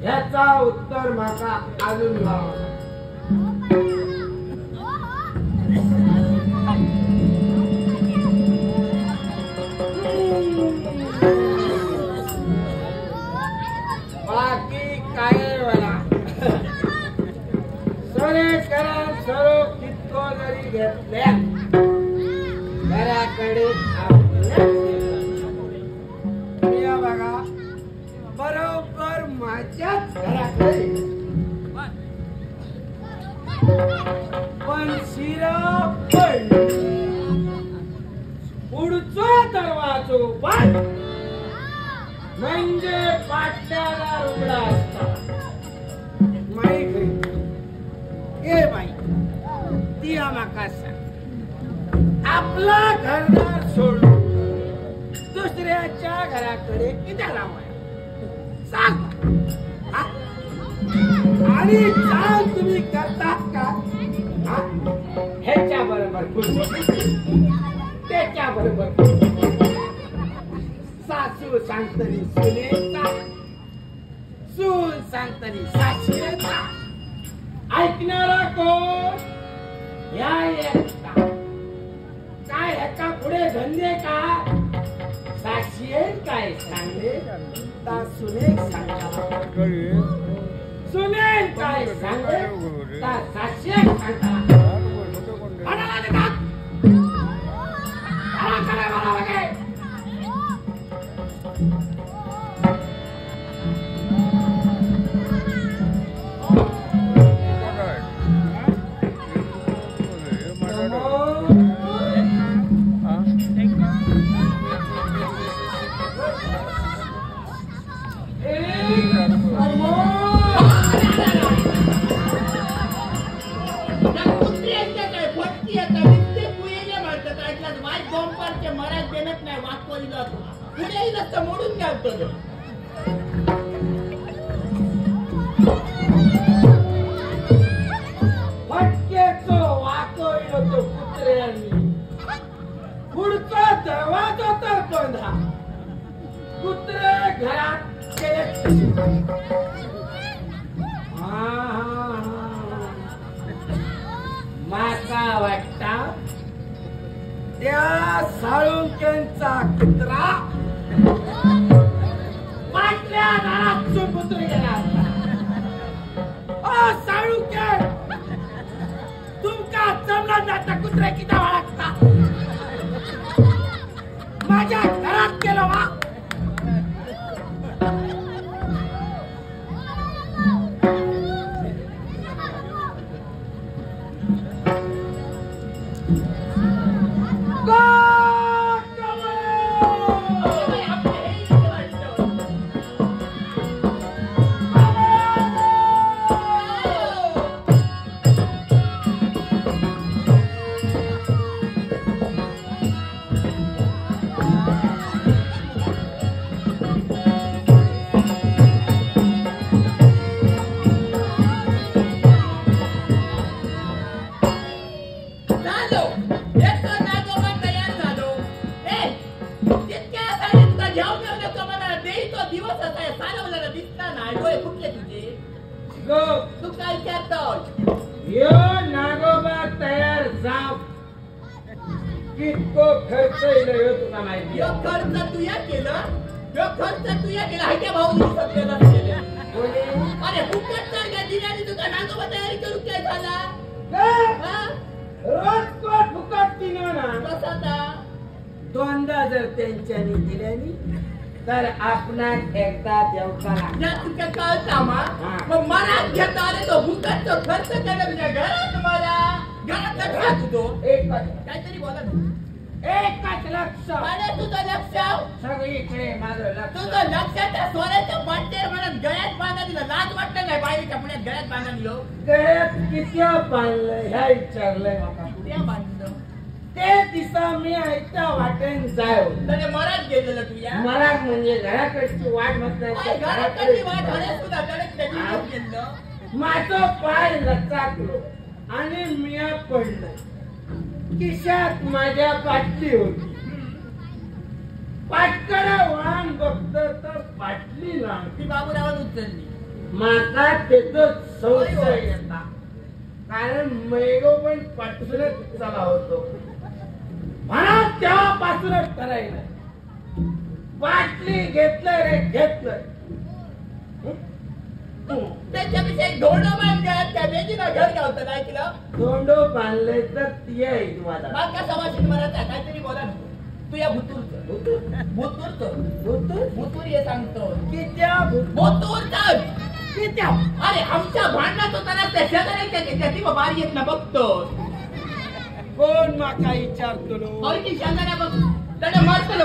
याचा उत्तर माका अजून लावा. बाकी काय मला सरे करा सरो कितको जरी घेतल्या घराकडे बघा बरोबर माझ्याच घराकडे पण शिरा पुढचा दरवाजो बंद म्हणजे पाट्याला रुगडा असता. माईक ए बाई ती आम्हाला सांग आपला घरदार सोडून दुसऱ्याच्या घराकडे किती लावाय सांग. आणि सांग तुम्ही करतात का ह्याच्या बरोबर त्याच्या बरोबर सासू सांगतनी सुनेचा सून सांगतनी सासूचा ऐकणारा कोण या एकटा. काय ह्याच्या पुढे धंदे का साक्षीये काय सांगले ता सुने सांगता सुने काय सांगले ता साक्षी सांगता. मोडून घ्यावतो फटकेचो वाकोळी होतो कुत्र्यांनी पुढचा दरवाजा तर बंधा कुत्रे घरात गेले. माका वाटता त्या साळुंक्यांचा कुत्रा पाटल्या दारात कुत्र गेला असता. ओ साळुंके तुमका जमला जाता कुत्रे किती वाळगता माझ्या घरात गेलो वा. झालो एक नागोबा तयार झालो तितक्या साडे तुला घेऊन येऊ तो मला देई तो दिवस असा चालवला दिसला नाही डोळे फुटले तुझे गो तू काय विचारतो यो नागोबा तयार जाव कितको खर्च येईल तुला माहिती यो खर्च तुया केलं यो खर्च तुया केला हायच्या भाऊनी सगळ्याला केले कोणी अरे फुकट तर काय दिल्याने तुका नागोबा तयारी करू काय झाला हा रोज कोट फुकट दिनो ना कसा ता दोनदा जर त्यांच्यानी दिल्यानी तर आपणाक एकदा देवताना या तुका कळता मा हा. मग मनात घेता आले तो फुकट तो खर्च केला तुझ्या घरात मला घरात खा तुझो एकच काहीतरी बोला तू एकच लक्ष अरे तुझं लक्ष सगळीकडे माझं लक्ष तुझं लक्षाच्या सोन्याच्या पाट्यावर म्हणत गळ्यात बांधा दिलं लाज वाटतं नाही बाईच्या पुण्यात गळ्यात बांधा दिलो गळ्यात किती बांधलं ह्या विचारलंय मला त्या बांधलं ते दिसा मी ऐकता वाटेन जाय त्याने मरात गेलेलं तू या मला म्हणजे घराकडची वाट मत काय घराकडची वाट होण्यास सुद्धा गळ्यात त्याची गेलं माझं पाय लचाकलो आणि मी पडलं खिशात माझ्या बाटली होती पाटकडे वळण बघतो तर बाटली नाही ती बाबूरावात उचलली माका त्याचं संशय येता कारण मैगो पण पाठवूनच चला होतो म्हणा तेव्हापासूनच करायला बाटली घेतलंय रे घेतलंय त्याच्यापेक्षा एक धोंडं बांधल्यात त्या बेजीला घर गावतं काय केलं तोंडो बांधले तर ती आहे तुम्हाला बाका सवाशीन मराठा काहीतरी बोला ना तू या भुतूर ये सांगतो कित्या भुतूर कित्या अरे आमच्या भांडणात होताना त्या शेजाऱ्याच्या ती बारी येत ना बघतो कोण माका विचारतो शेजाऱ्या बघ त्याने मारतो